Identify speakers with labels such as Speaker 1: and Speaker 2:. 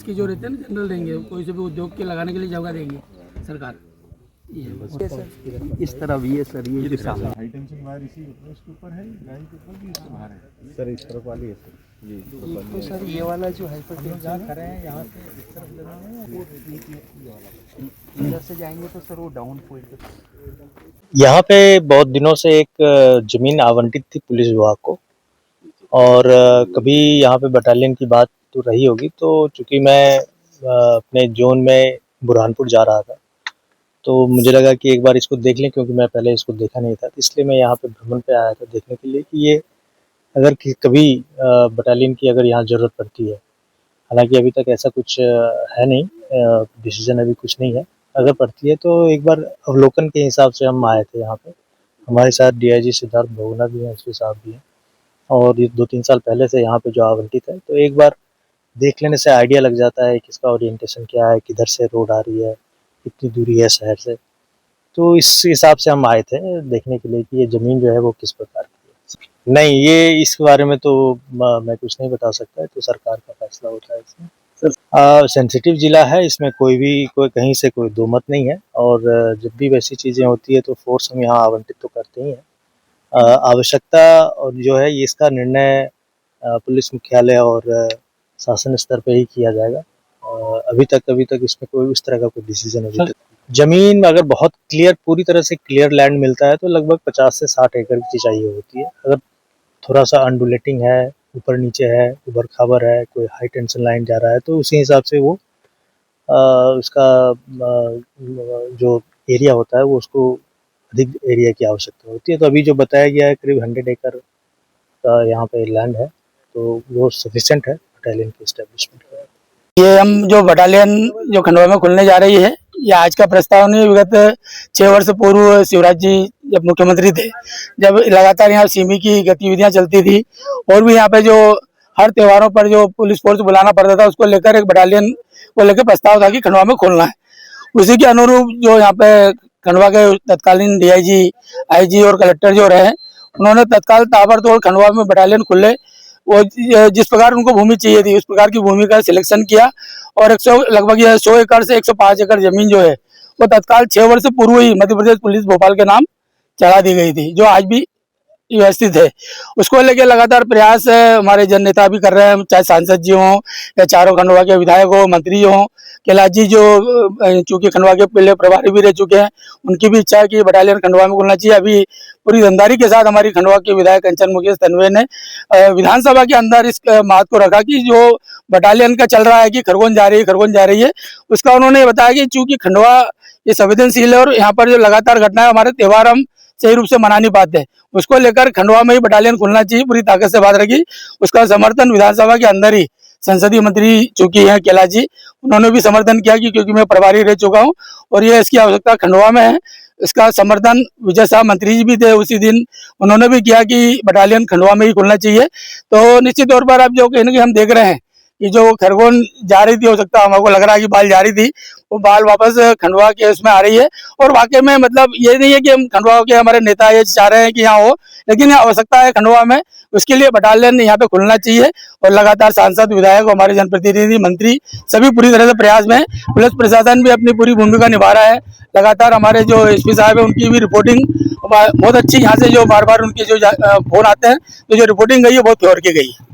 Speaker 1: विकास की जो रहते हैं ना जनरल देंगे, कोई से भी उद्योग के लगाने के लिए जगह देंगे सरकार। ये है
Speaker 2: इस तरफ ये सर ये जो सामने
Speaker 3: हाई टेंशन वायर इसी उसके ऊपर है, लाइन के ऊपर भी इससे बाहर है
Speaker 2: सर, इस तरफ वाली है सर, ये
Speaker 1: तो सर ये वाला जो हाइपर टेंशन कर रहे हैं यहाँ से इस तरफ लगाना है, वो इधर से जाएंगे तो सर वो डाउन पॉइंट।
Speaker 4: यहाँ पे बहुत दिनों से एक जमीन आवंटित थी पुलिस विभाग को, और कभी यहाँ पे बटालियन की बात तो रही होगी। तो चूंकि मैं अपने जोन में बुरहानपुर जा रहा था, तो मुझे लगा कि एक बार इसको देख लें, क्योंकि मैं पहले इसको देखा नहीं था। इसलिए मैं यहाँ पे भ्रमण पे आया था देखने के लिए कि ये अगर कभी बटालियन की अगर यहाँ ज़रूरत पड़ती है। हालांकि अभी तक ऐसा कुछ है नहीं, डिसीजन अभी कुछ नहीं है। अगर पड़ती है तो एक बार अवलोकन के हिसाब से हम आए थे यहाँ पे। हमारे साथ डीआईजी सिद्धार्थ बहुगुणा भी हैं, एसपी साहब भी हैं, और ये 2-3 साल पहले से यहाँ पे जो आवंटित है, तो एक बार देख लेने से आइडिया लग जाता है किसका ओरिएंटेशन क्या है, किधर से रोड आ रही है, कितनी दूरी है शहर से। तो इस हिसाब से हम आए थे देखने के लिए कि ये ज़मीन जो है वो किस प्रकार की है। नहीं, ये इसके बारे में तो मैं कुछ नहीं बता सकता, तो सरकार का फैसला होता है इसमें। सेंसिटिव ज़िला है, इसमें कोई कहीं से कोई दो मत नहीं है, और जब भी वैसी चीज़ें होती है तो फोर्स हम यहाँ आवंटित तो करते ही हैं। आवश्यकता और जो है ये इसका निर्णय पुलिस मुख्यालय और शासन स्तर पे ही किया जाएगा। अभी तक इसमें कोई इस तरह का कोई डिसीजन अभी तक। जमीन अगर बहुत क्लियर, पूरी तरह से क्लियर लैंड मिलता है तो लगभग 50 से 60 एकड़ की चाहिए होती है। अगर थोड़ा सा अनडुलेटिंग है, ऊपर नीचे है, उबड़ खाबड़ है, कोई हाई टेंशन लाइन जा रहा है, तो उसी हिसाब से वो उसका जो एरिया होता है वो उसको अधिक एरिया की आवश्यकता होती है। तो अभी जो बताया गया है करीब 100 एकड़ का यहाँ पे लैंड है, तो वो सफिशिएंट है बटालियन के एस्टेब्लिशमेंट के लिए।
Speaker 1: ये हम जो बटालियन जो खंडवा में खुलने जा रही है, ये आज का प्रस्ताव नहीं। विगत 6 वर्ष पूर्व शिवराज जी जब मुख्यमंत्री थे, जब लगातार यहाँ सीमी की गतिविधियां चलती थी, और भी यहाँ पे जो हर त्योहारों पर जो पुलिस फोर्स बुलाना पड़ता था, उसको लेकर एक बटालियन को लेकर प्रस्ताव था कि खंडवा में खोलना है। उसी के अनुरूप जो यहाँ पे खंडवा के तत्कालीन डीआईजी, आईजी और कलेक्टर जो रहे, उन्होंने तत्काल ताबड़तोड़ खंडवा में बटालियन खुले। वो जिस प्रकार उनको भूमि चाहिए थी उस प्रकार की भूमि का सिलेक्शन किया, और लगभग 100 एकड़ से 105 एकड़ जमीन जो है वो तत्काल 6 वर्ष पूर्व ही मध्य प्रदेश पुलिस भोपाल के नाम चढ़ा दी गई थी, जो आज भी व्यवस्थित है। उसको लेके लगातार प्रयास हमारे जन नेता भी कर रहे हैं, चाहे सांसद जी हों या चारों खंडवा के विधायक हो, मंत्री हों। कैलाश जी जो चूंकि खंडवा के पहले प्रभारी भी रह चुके हैं, उनकी भी इच्छा है कि बटालियन खंडवा में खुलना चाहिए। अभी पूरी ईमानदारी के साथ हमारी खंडवा के विधायक कंचन मुकेश तन्वे ने विधानसभा के अंदर इस बात को रखा कि जो बटालियन का चल रहा है कि खरगोन जा रही है, उसका उन्होंने बताया कि चूंकि खंडवा ये संवेदनशील है और यहाँ पर जो लगातार घटना है, हमारे त्यौहार हम सही रूप से मना नहीं पाते, उसको लेकर खंडवा में ही बटालियन खुलना चाहिए। पूरी ताकत से बात रखी, उसका समर्थन विधानसभा के अंदर ही संसदीय मंत्री चूंकि हैं कैलाश जी, उन्होंने भी समर्थन किया कि क्योंकि मैं प्रभारी रह चुका हूं और ये इसकी आवश्यकता खंडवा में है। इसका समर्थन विजय शाह मंत्री जी भी थे उसी दिन, उन्होंने भी किया कि बटालियन खंडवा में ही खुलना चाहिए। तो निश्चित तौर पर अब जो कहीं ना कहीं हम देख रहे हैं कि जो खरगोन जा रही थी, हो सकता है हमको लग रहा है कि बाल जा रही थी, वो बाल वापस खंडवा के उसमें आ रही है। और वाकई में मतलब ये नहीं है कि हम खंडवा के हमारे नेता ये चाह रहे हैं कि यहाँ हो, लेकिन यहाँ आवश्यकता है खंडवा में, उसके लिए बटालियन यहाँ पे खुलना चाहिए। और लगातार सांसद, विधायक, हमारे जनप्रतिनिधि, मंत्री सभी पूरी तरह से प्रयास में, पुलिस प्रशासन भी अपनी पूरी भूमिका निभा रहा है। लगातार हमारे जो एसपी साहब है उनकी भी रिपोर्टिंग बहुत अच्छी, यहाँ से जो बार बार उनके जो फोन आते हैं, तो जो रिपोर्टिंग गई है बहुत प्योर की गई है।